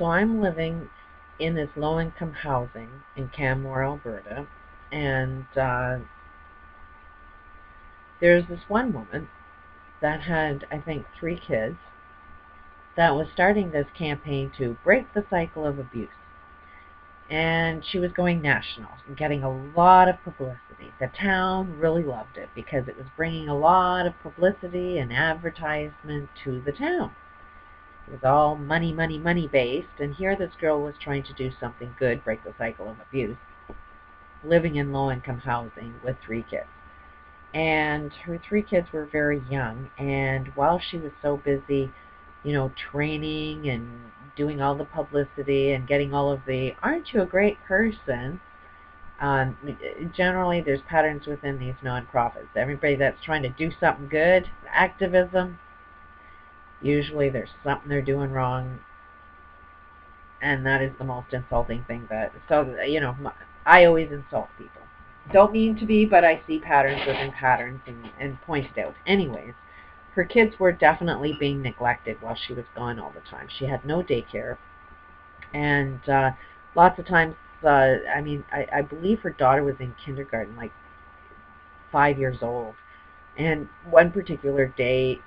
So I'm living in this low-income housing in Canmore, Alberta, and there's this one woman that had, I think, 3 kids that was starting this campaign to break the cycle of abuse. And she was going national and getting a lot of publicity. The town really loved it because it was bringing a lot of publicity and advertisement to the town. It was all money, money, money based, and here this girl was trying to do something good, break the cycle of abuse, living in low-income housing with 3 kids. And her 3 kids were very young, and while she was so busy, training and doing all the publicity and getting all of the, aren't you a great person? Generally, there's patterns within these nonprofits. Everybody that's trying to do something good, activism, usually there's something they're doing wrong, and that is the most insulting thing. I always insult people. Don't mean to be, but I see patterns within patterns and point it out. Anyways, her kids were definitely being neglected while she was gone all the time. She had no daycare, and lots of times, I believe her daughter was in kindergarten, like 5 years old, and one particular day,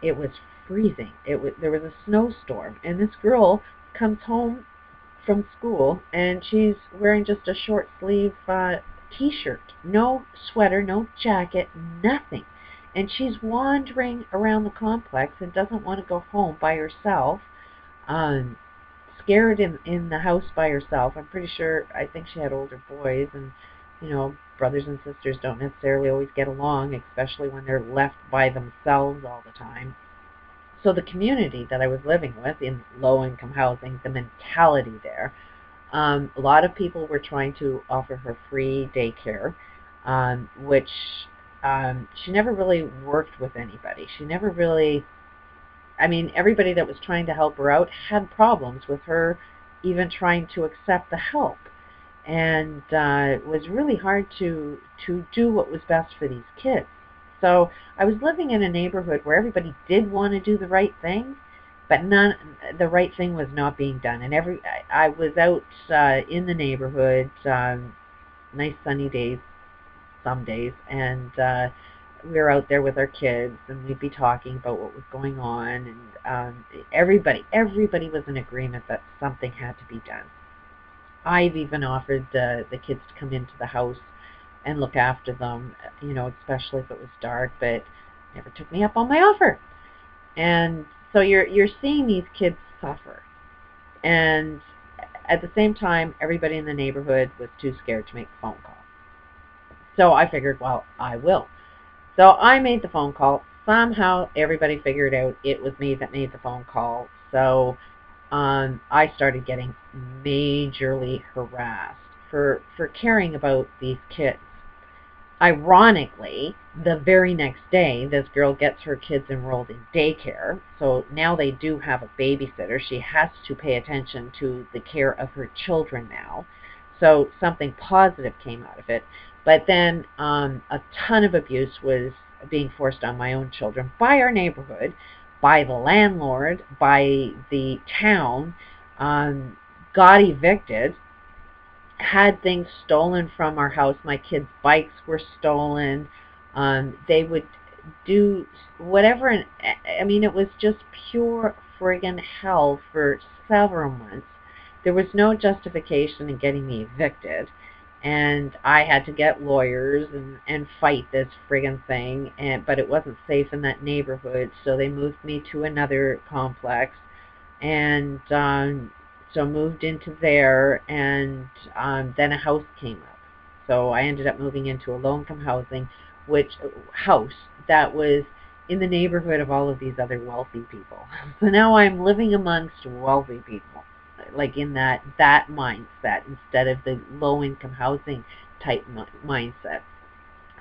it was freezing. There was a snowstorm, and this girl comes home from school, and she's wearing just a short sleeve t-shirt, no sweater, no jacket, nothing. And she's wandering around the complex and doesn't want to go home by herself, scared in the house by herself. I think she had older boys, and brothers and sisters don't necessarily always get along, especially when they're left by themselves all the time. So the community that I was living with in low-income housing, the mentality there, a lot of people were trying to offer her free daycare, which she never really worked with anybody. She never really, everybody that was trying to help her out had problems with her even trying to accept the help. And it was really hard to do what was best for these kids. So I was living in a neighborhood where everybody did want to do the right thing, but the right thing was not being done. And I was out in the neighborhood, nice sunny days, some days, and we were out there with our kids, and we'd be talking about what was going on, and everybody was in agreement that something had to be done. I've even offered the kids to come into the house and look after them, especially if it was dark, but never took me up on my offer. And so you're seeing these kids suffer. And at the same time, everybody in the neighborhood was too scared to make the phone call. So I figured, well, I will. So I made the phone call. Somehow everybody figured out it was me that made the phone call. So I started getting majorly harassed for caring about these kids. Ironically, the very next day, this girl gets her kids enrolled in daycare. So now they do have a babysitter. She has to pay attention to the care of her children now. So something positive came out of it. But then a ton of abuse was being forced on my own children by our neighborhood, by the landlord, by the town, got evicted, had things stolen from our house. My kids' bikes were stolen. They would do whatever. It was just pure friggin' hell for several months. There was no justification in getting me evicted. And I had to get lawyers and fight this friggin' thing, but it wasn't safe in that neighborhood, so they moved me to another complex, and so moved into there, and then a house came up. So I ended up moving into a low-income house that was in the neighborhood of all of these other wealthy people. So now I'm living amongst wealthy people, like in that mindset instead of the low-income housing type mindset.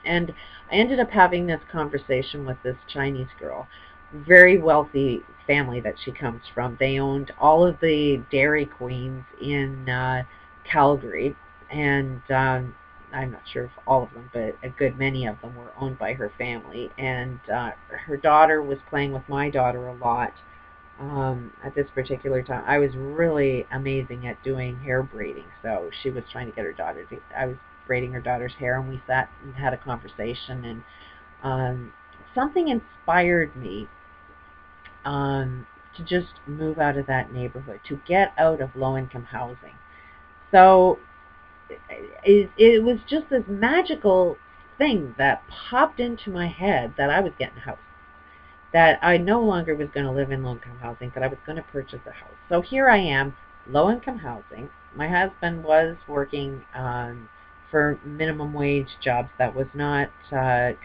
And I ended up having this conversation with this Chinese girl, very wealthy family that she comes from. They owned all of the Dairy Queens in Calgary, and I'm not sure if all of them, but a good many of them were owned by her family. And her daughter was playing with my daughter a lot At this particular time. I was really amazing at doing hair braiding, so she was trying to get her daughter to, I was braiding her daughter's hair, and we sat and had a conversation, and something inspired me to just move out of that neighborhood, to get out of low-income housing. So it was just this magical thing that popped into my head that I was getting a house, that I no longer was going to live in low-income housing, that I was going to purchase a house. So here I am, low-income housing. My husband was working for minimum wage jobs that was not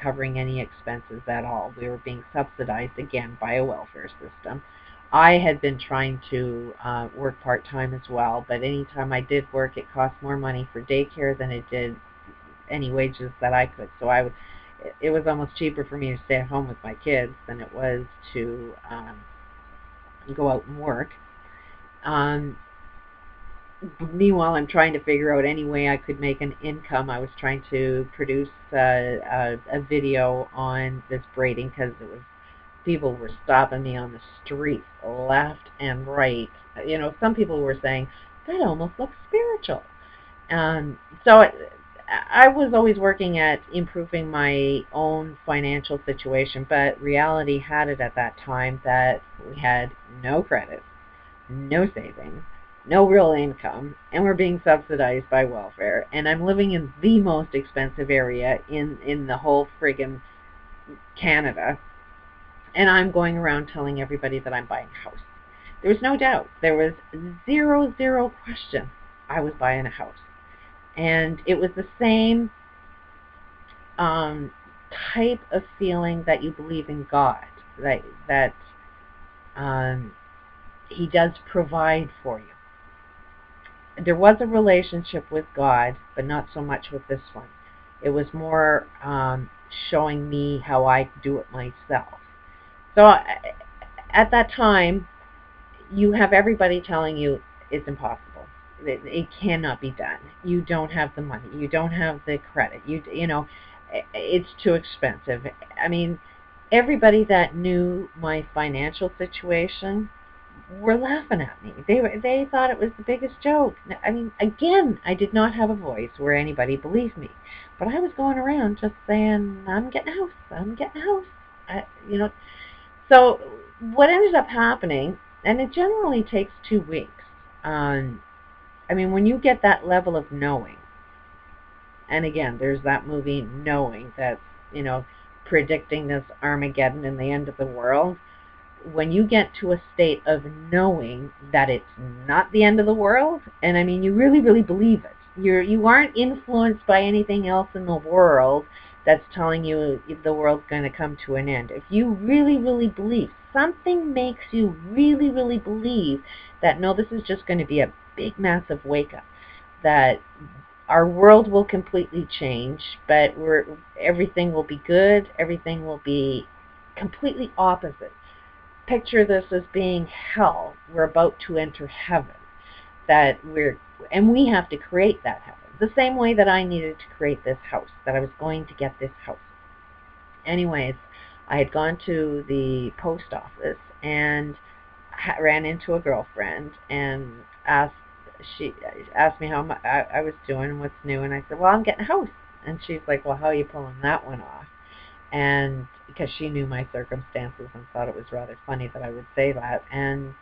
covering any expenses at all. We were being subsidized again by a welfare system. I had been trying to work part-time as well, but anytime I did work, it cost more money for daycare than it did any wages that I could. So it was almost cheaper for me to stay at home with my kids than it was to go out and work. Meanwhile, I'm trying to figure out any way I could make an income. I was trying to produce a video on this braiding, because people were stopping me on the street, left and right. Some people were saying, that almost looks spiritual. So I was always working at improving my own financial situation, but reality had it at that time that we had no credit, no savings, no real income, and we're being subsidized by welfare. And I'm living in the most expensive area in the whole friggin' Canada, and I'm going around telling everybody that I'm buying a house. There was no doubt. There was zero question I was buying a house. And it was the same type of feeling that you believe in God, that He does provide for you. There was a relationship with God, but not so much with this one. It was more showing me how I do it myself. So at that time, you have everybody telling you it's impossible. It cannot be done. You don't have the money. You don't have the credit. It's too expensive. I mean, everybody that knew my financial situation were laughing at me. They thought it was the biggest joke. I mean, again, I did not have a voice where anybody believed me, but I was going around just saying, I'm getting a house. I'm getting a house. So what ended up happening, and it generally takes 2 weeks. When you get that level of knowing, and again, there's that movie Knowing that's, predicting this Armageddon and the end of the world. When you get to a state of knowing that it's not the end of the world, and you really believe it. You aren't influenced by anything else in the world that's telling you the world's going to come to an end. If you really believe, something makes you really believe that, no, this is just going to be a big, massive wake-up, that our world will completely change, but everything will be good, everything will be completely opposite. Picture this as being hell. We're about to enter heaven. And we have to create that heaven. The same way that I needed to create this house, that I was going to get this house. Anyways, I had gone to the post office and ran into a girlfriend and she asked me how I was doing and what's new, and I said, well, I'm getting a house. And she's like, well, how are you pulling that one off? And because she knew my circumstances and thought it was rather funny that I would say that. And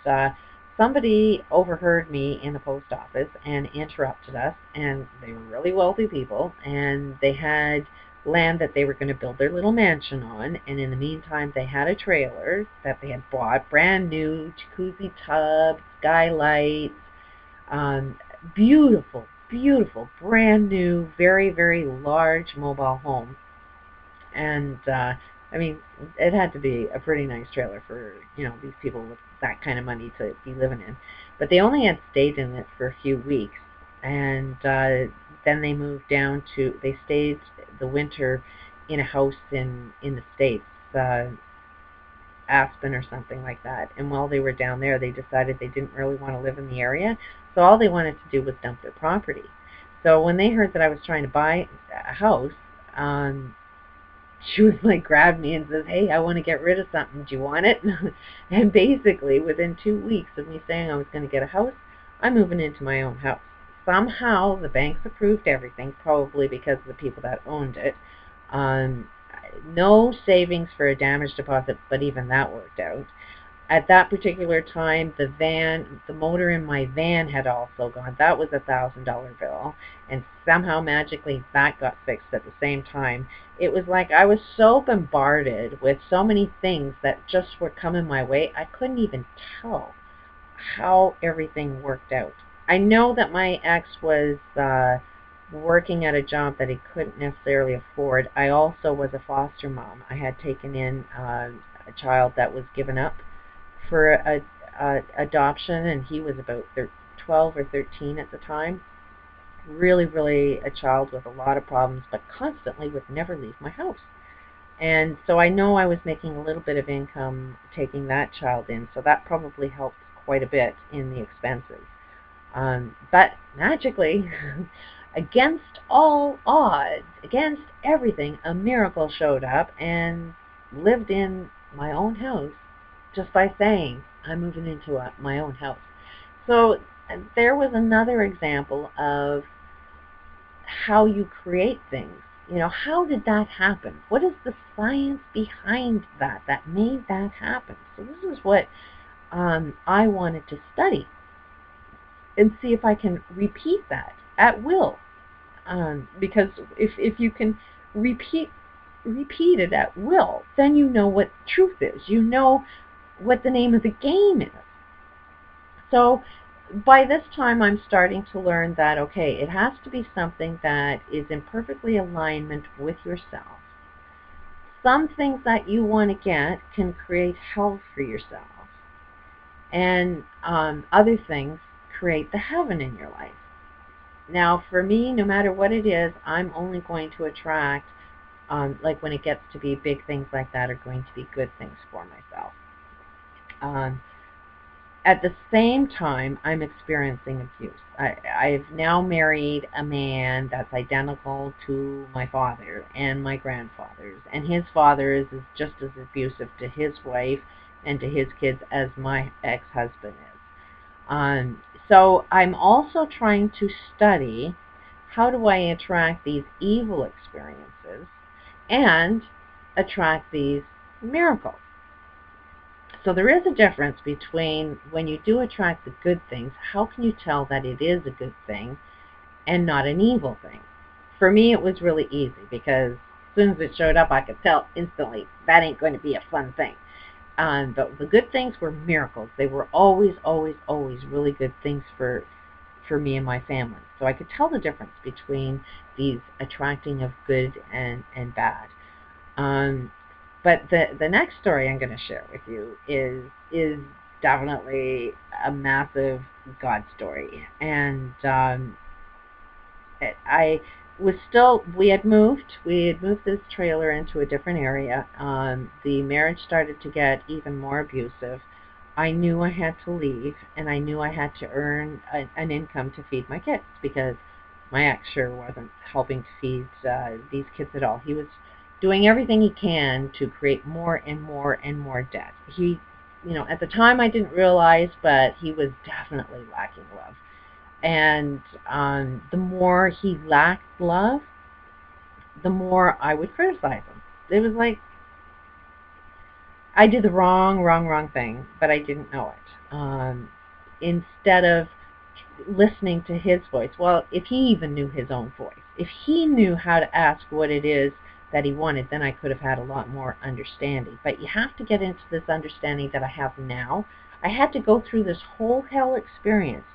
somebody overheard me in the post office and interrupted us, and they were really wealthy people, and they had land that they were going to build their little mansion on, and in the meantime they had a trailer that they had bought, brand new, jacuzzi tub, skylights, beautiful, brand new, very large mobile home. And it had to be a pretty nice trailer for these people with that kind of money to be living in. But they only had stayed in it for a few weeks, and then they moved down to. They stayed the winter in a house in the States, Aspen or something like that. And while they were down there, they decided they didn't really want to live in the area, so all they wanted to do was dump their property. So when they heard that I was trying to buy a house, she was like, grabbed me and says, hey, I want to get rid of something. Do you want it? And basically, within 2 weeks of me saying I was going to get a house, I'm moving into my own house. Somehow, the banks approved everything, probably because of the people that owned it. Um, no savings for a damage deposit, but even that worked out. At that particular time, the motor in my van had also gone. That was $1,000 bill, and somehow magically that got fixed at the same time. It was like I was so bombarded with so many things that just were coming my way, I couldn't even tell how everything worked out. I know that my ex was working at a job that he couldn't necessarily afford. I also was a foster mom. I had taken in a child that was given up for adoption, and he was about 12 or 13 at the time. Really, really a child with a lot of problems, but constantly would never leave my house. And so I know I was making a little bit of income taking that child in, so that probably helped quite a bit in the expenses. But magically, against all odds, against everything, a miracle showed up and lived in my own house just by saying, I'm moving into my own house. So there was another example of how you create things. You know, how did that happen? What is the science behind that made that happen? So this is what I wanted to study and see if I can repeat that at will. Because if you can repeat it at will, then you know what truth is. You know what the name of the game is. So by this time, I'm starting to learn that, okay, it has to be something that is in perfectly alignment with yourself. Some things that you want to get can create hell for yourself. And other things create the heaven in your life. Now, for me, no matter what it is, I'm only going to attract, like when it gets to be big things like that, are going to be good things for myself. At the same time, I'm experiencing abuse. I've now married a man that's identical to my father and my grandfather's, and his father's is just as abusive to his wife and to his kids as my ex-husband is. So I'm also trying to study, how do I attract these evil experiences and attract these miracles? So there is a difference between when you do attract the good things, how can you tell that it is a good thing and not an evil thing? For me, it was really easy because as soon as it showed up, I could tell instantly that ain't going to be a fun thing. But the good things were miracles. They were always, always, always really good things for me and my family. So I could tell the difference between these attracting of good and bad. But the next story I'm going to share with you is definitely a massive God story. And we had moved this trailer into a different area. The marriage started to get even more abusive. I knew I had to leave, and I knew I had to earn an income to feed my kids, because my ex sure wasn't helping to feed these kids at all. He was doing everything he can to create more and more and more debt. He, at the time I didn't realize, but he was definitely lacking love. And the more he lacked love, the more I would criticize him. It was like I did the wrong thing, but I didn't know it. Instead of listening to his voice, well, if he even knew his own voice, if he knew how to ask what it is that he wanted, then I could have had a lot more understanding. But you have to get into this understanding that I have now. I had to go through this whole hell experience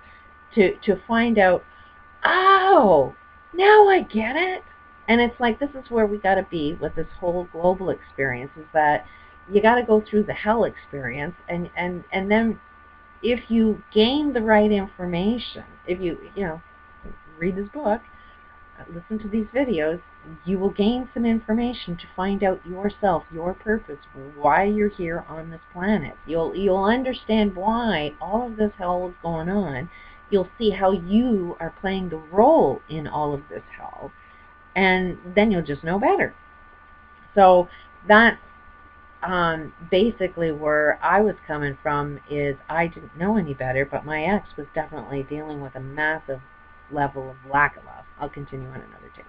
to find out, oh, now I get it. And it's like, this is where we got to be with this whole global experience, is that you got to go through the hell experience, and then if you gain the right information, if you read this book, listen to these videos, you will gain some information to find out yourself, your purpose, why you're here on this planet. You'll understand why all of this hell is going on. You'll see how you are playing the role in all of this hell, and then you'll just know better. So that's basically where I was coming from. Is I didn't know any better, but my ex was definitely dealing with a massive level of lack of love. I'll continue on another tape.